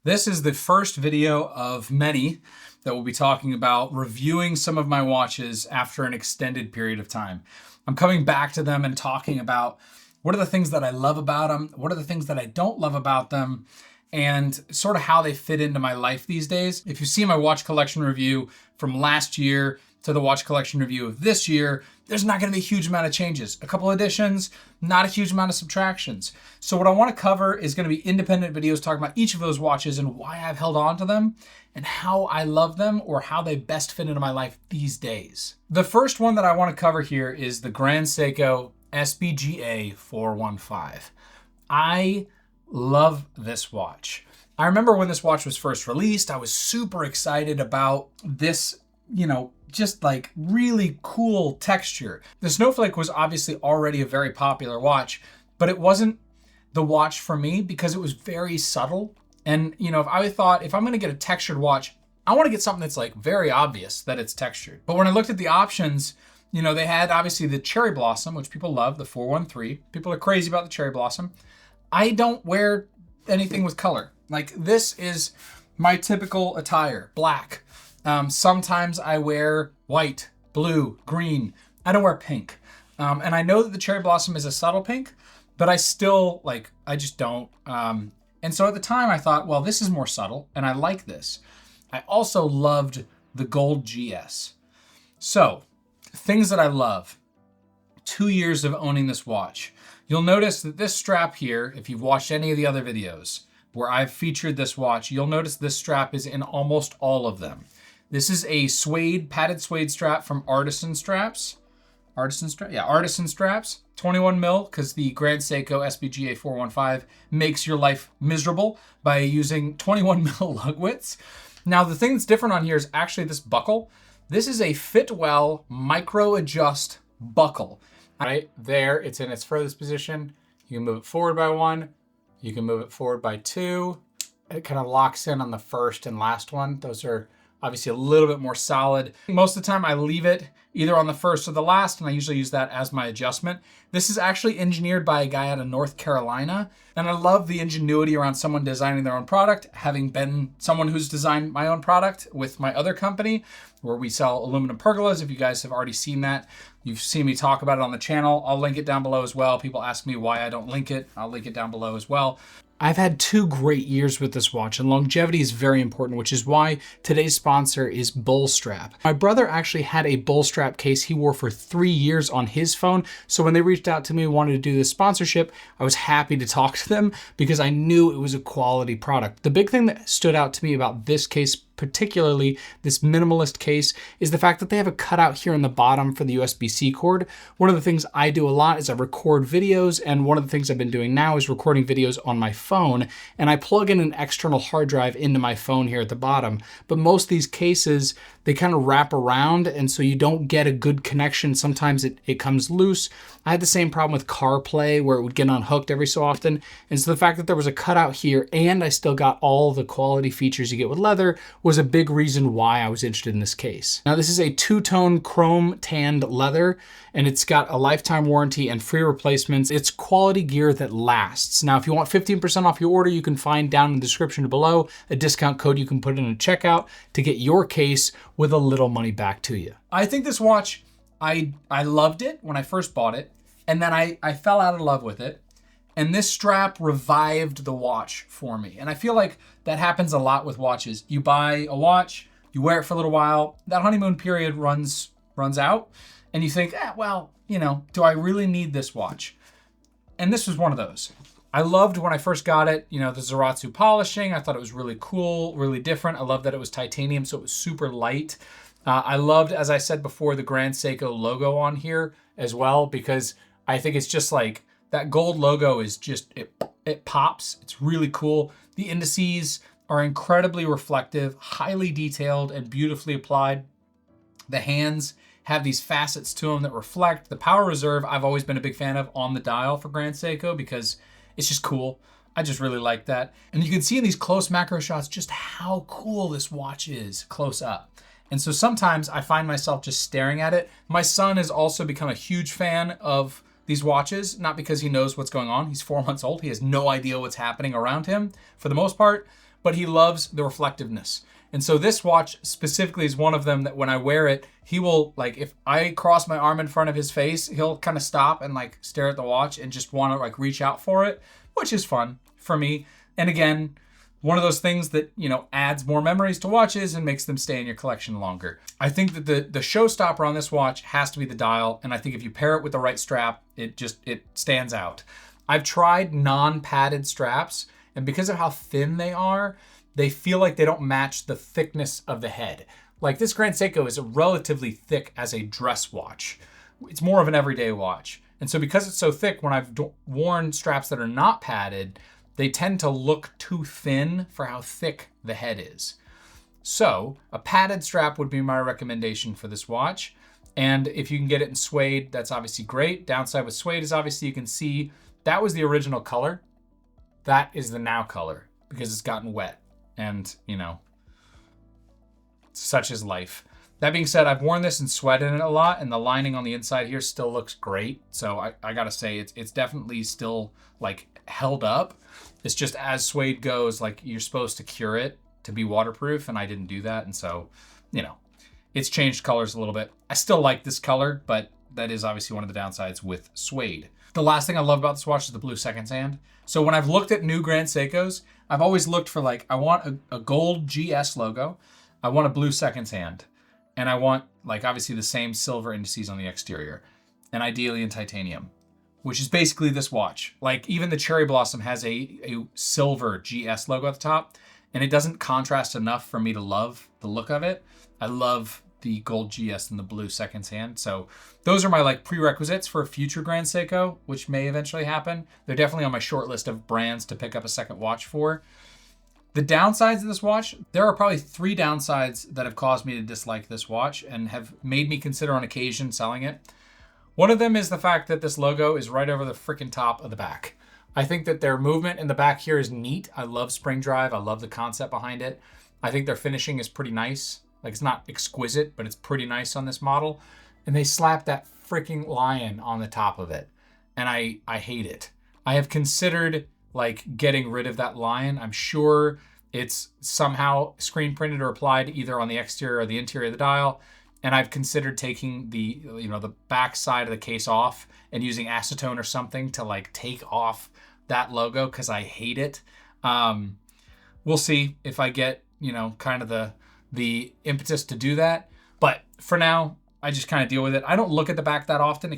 This is the first video of many that we'll be talking about reviewing some of my watches after an extended period of time. I'm coming back to them and talking about what are the things that I love about them, what are the things that I don't love about them, and sort of how they fit into my life these days. If you see my watch collection review from last year to the watch collection review of this year, there's not going to be a huge amount of changes. A couple additions, not a huge amount of subtractions. So what I want to cover is going to be independent videos talking about each of those watches and why I've held on to them and how I love them or how they best fit into my life these days. The first one that I want to cover here is the Grand Seiko SBGA 415. I love this watch. I remember when this watch was first released, I was super excited about this, just like really cool texture. The Snowflake was obviously already a very popular watch, but it wasn't the watch for me because it was very subtle. And if I thought, if I'm gonna get a textured watch, I wanna get something that's like very obvious that it's textured. But when I looked at the options, they had obviously the Cherry Blossom, which people love, the 413. People are crazy about the Cherry Blossom. I don't wear anything with color. Like, this is my typical attire, black. Sometimes I wear white, blue, green. I don't wear pink. And I know that the Cherry Blossom is a subtle pink, but I still, I just don't. And so at the time I thought, well, this is more subtle and I like this. I also loved the Gold GS. So, things that I love. 2 years of owning this watch. You'll notice that this strap here, if you've watched any of the other videos where I've featured this watch, you'll notice this strap is in almost all of them. This is a padded suede strap from Artisan Straps. Artisan Straps. 21 mil, because the Grand Seiko SBGA 415 makes your life miserable by using 21 mil lug widths. Now, the thing that's different on here is actually this buckle. This is a Fitwell micro adjust buckle. Right there, it's in its furthest position. You can move it forward by 1. You can move it forward by 2. It kind of locks in on the first and last one. Those are obviously a little bit more solid. Most of the time I leave it either on the first or the last, and I usually use that as my adjustment. This is actually engineered by a guy out of North Carolina, and I love the ingenuity around someone designing their own product, having been someone who's designed my own product with my other company, where we sell aluminum pergolas. If you guys have already seen that, you've seen me talk about it on the channel. I'll link it down below as well. People ask me why I don't link it. I'll link it down below as well. I've had 2 great years with this watch, and longevity is very important, which is why today's sponsor is Bullstrap. My brother actually had a Bullstrap case he wore for 3 years on his phone, so when they reached out to me and wanted to do this sponsorship, I was happy to talk to them because I knew it was a quality product. The big thing that stood out to me about this case, particularly this minimalist case, is the fact that they have a cutout here in the bottom for the USB-C cord. One of the things I do a lot is I record videos, and one of the things I've been doing now is recording videos on my phone, and I plug in an external hard drive into my phone here at the bottom. But most of these cases, they kind of wrap around, and so you don't get a good connection. Sometimes it comes loose. I had the same problem with CarPlay where it would get unhooked every so often. And so the fact that there was a cutout here and I still got all the quality features you get with leather was a big reason why I was interested in this case. Now, this is a 2-tone chrome tanned leather, and it's got a lifetime warranty and free replacements. It's quality gear that lasts. Now, if you want 15% off your order, you can find down in the description below a discount code you can put in a checkout to get your case with a little money back to you. I think this watch, I loved it when I first bought it, and then I fell out of love with it. And this strap revived the watch for me. And I feel like that happens a lot with watches. You buy a watch, you wear it for a little while, that honeymoon period runs out, and you think, do I really need this watch? And this was one of those. I loved when I first got it, the Zaratsu polishing. I thought it was really cool, really different. I loved that it was titanium, so it was super light. I loved, as I said before, the Grand Seiko logo on here as well, because I think it's just like, that gold logo is just, it pops. It's really cool. The indices are incredibly reflective, highly detailed, and beautifully applied. The hands have these facets to them that reflect. The power reserve, I've always been a big fan of on the dial for Grand Seiko because it's just cool. I just really like that. And you can see in these close macro shots just how cool this watch is close up. And so sometimes I find myself just staring at it. My son has also become a huge fan of these watches, not because he knows what's going on. He's 4 months old. He has no idea what's happening around him for the most part, but he loves the reflectiveness. And so this watch specifically is one of them that when I wear it, he will, like, if I cross my arm in front of his face, he'll kind of stop and like stare at the watch and just want to like reach out for it, which is fun for me. And again, one of those things that, you know, adds more memories to watches and makes them stay in your collection longer. I think that the showstopper on this watch has to be the dial. And I think if you pair it with the right strap, it stands out. I've tried non-padded straps, and because of how thin they are, they feel like they don't match the thickness of the head. Like this Grand Seiko is relatively thick as a dress watch. It's more of an everyday watch. And so because it's so thick, when I've worn straps that are not padded, they tend to look too thin for how thick the head is. So a padded strap would be my recommendation for this watch. And if you can get it in suede, that's obviously great. Downside with suede is obviously you can see that was the original color. That is the now color because it's gotten wet. And, you know, such is life. That being said, I've worn this and sweated in it a lot, and the lining on the inside here still looks great. So I gotta say, it's definitely still like held up. It's just as suede goes, like you're supposed to cure it to be waterproof, and I didn't do that. And so, you know, it's changed colors a little bit. I still like this color, but that is obviously one of the downsides with suede. The last thing I love about this watch is the blue seconds hand. So when I've looked at new Grand Seikos, I've always looked for like, I want a gold GS logo. I want a blue seconds hand. And I want like obviously the same silver indices on the exterior, and ideally in titanium, which is basically this watch. Like even the Cherry Blossom has a silver GS logo at the top, and it doesn't contrast enough for me to love the look of it. I love the gold GS and the blue seconds hand. So those are my like prerequisites for a future Grand Seiko, which may eventually happen. They're definitely on my short list of brands to pick up a second watch for. The downsides of this watch, there are probably 3 downsides that have caused me to dislike this watch and have made me consider on occasion selling it. One of them is the fact that this logo is right over the freaking top of the back. I think that their movement in the back here is neat. I love spring drive. I love the concept behind it. I think their finishing is pretty nice. Like it's not exquisite, but it's pretty nice on this model. And they slapped that freaking lion on the top of it. And I hate it. I have considered like getting rid of that lion. I'm sure it's somehow screen printed or applied either on the exterior or the interior of the dial. And I've considered taking the, you know, the back side of the case off and using acetone or something to like take off that logo because I hate it. We'll see if I get, you know, kind of the impetus to do that. But for now, I just kind of deal with it. I don't look at the back that often.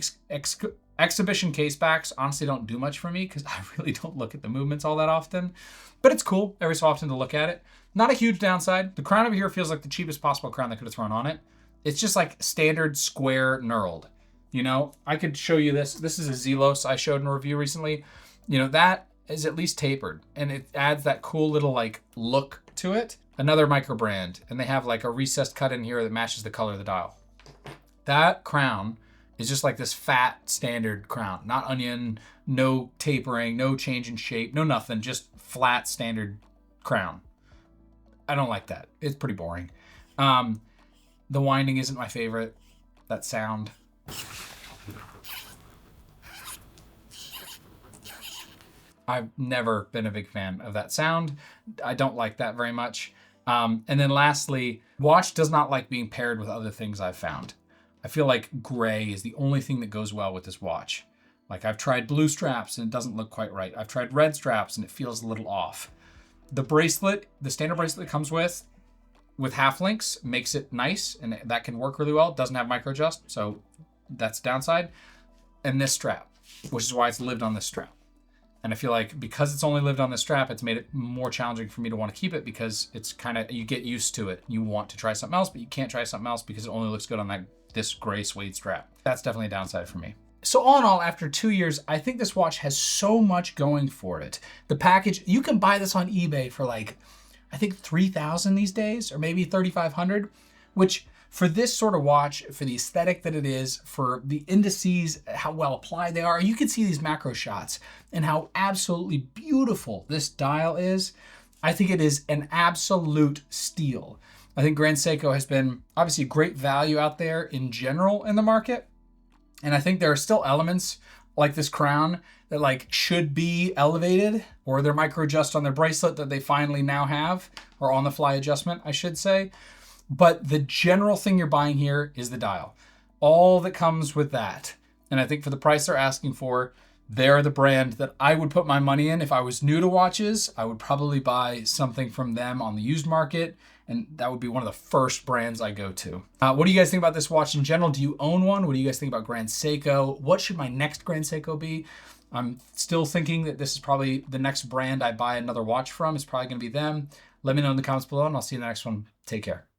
Exhibition case backs honestly don't do much for me because I really don't look at the movements all that often. But it's cool every so often to look at it. Not a huge downside. The crown over here feels like the cheapest possible crown they could have thrown on it. It's just like standard square knurled. You know, I could show you this. This is a Zelos I showed in a review recently. You know, that is at least tapered and it adds that cool little like look to it. Another micro brand, and they have like a recessed cut in here that matches the color of the dial. That crown is just like this fat standard crown, not onion, no tapering, no change in shape, no nothing, just flat standard crown. I don't like that. It's pretty boring. The winding isn't my favorite. That sound. I've never been a big fan of that sound. I don't like that very much. And then lastly, watch does not like being paired with other things I've found. I feel like gray is the only thing that goes well with this watch. Like I've tried blue straps and it doesn't look quite right. I've tried red straps and it feels a little off. The bracelet, the standard bracelet it comes with half links makes it nice and that can work really well. It doesn't have micro adjust, so that's the downside. And this strap, which is why it's lived on this strap. And I feel like because it's only lived on this strap, it's made it more challenging for me to want to keep it because it's kind of, you get used to it. You want to try something else, but you can't try something else because it only looks good on this gray suede strap. That's definitely a downside for me. So all in all, after 2 years, I think this watch has so much going for it. The package, you can buy this on eBay for like, I think 3,000 these days, or maybe 3,500, which for this sort of watch, for the aesthetic that it is, for the indices, how well applied they are, you can see these macro shots and how absolutely beautiful this dial is. I think it is an absolute steal. I think Grand Seiko has been obviously great value out there in general in the market. And I think there are still elements like this crown that like should be elevated, or their micro adjust on their bracelet that they finally now have, or on the fly adjustment, I should say. But the general thing you're buying here is the dial. All that comes with that. And I think for the price they're asking for, they're the brand that I would put my money in. If I was new to watches, I would probably buy something from them on the used market. And that would be one of the first brands I go to. What do you guys think about this watch in general? Do you own one? What do you guys think about Grand Seiko? What should my next Grand Seiko be? I'm still thinking that this is probably the next brand I buy another watch from. It's probably going to be them. Let me know in the comments below, and I'll see you in the next one. Take care.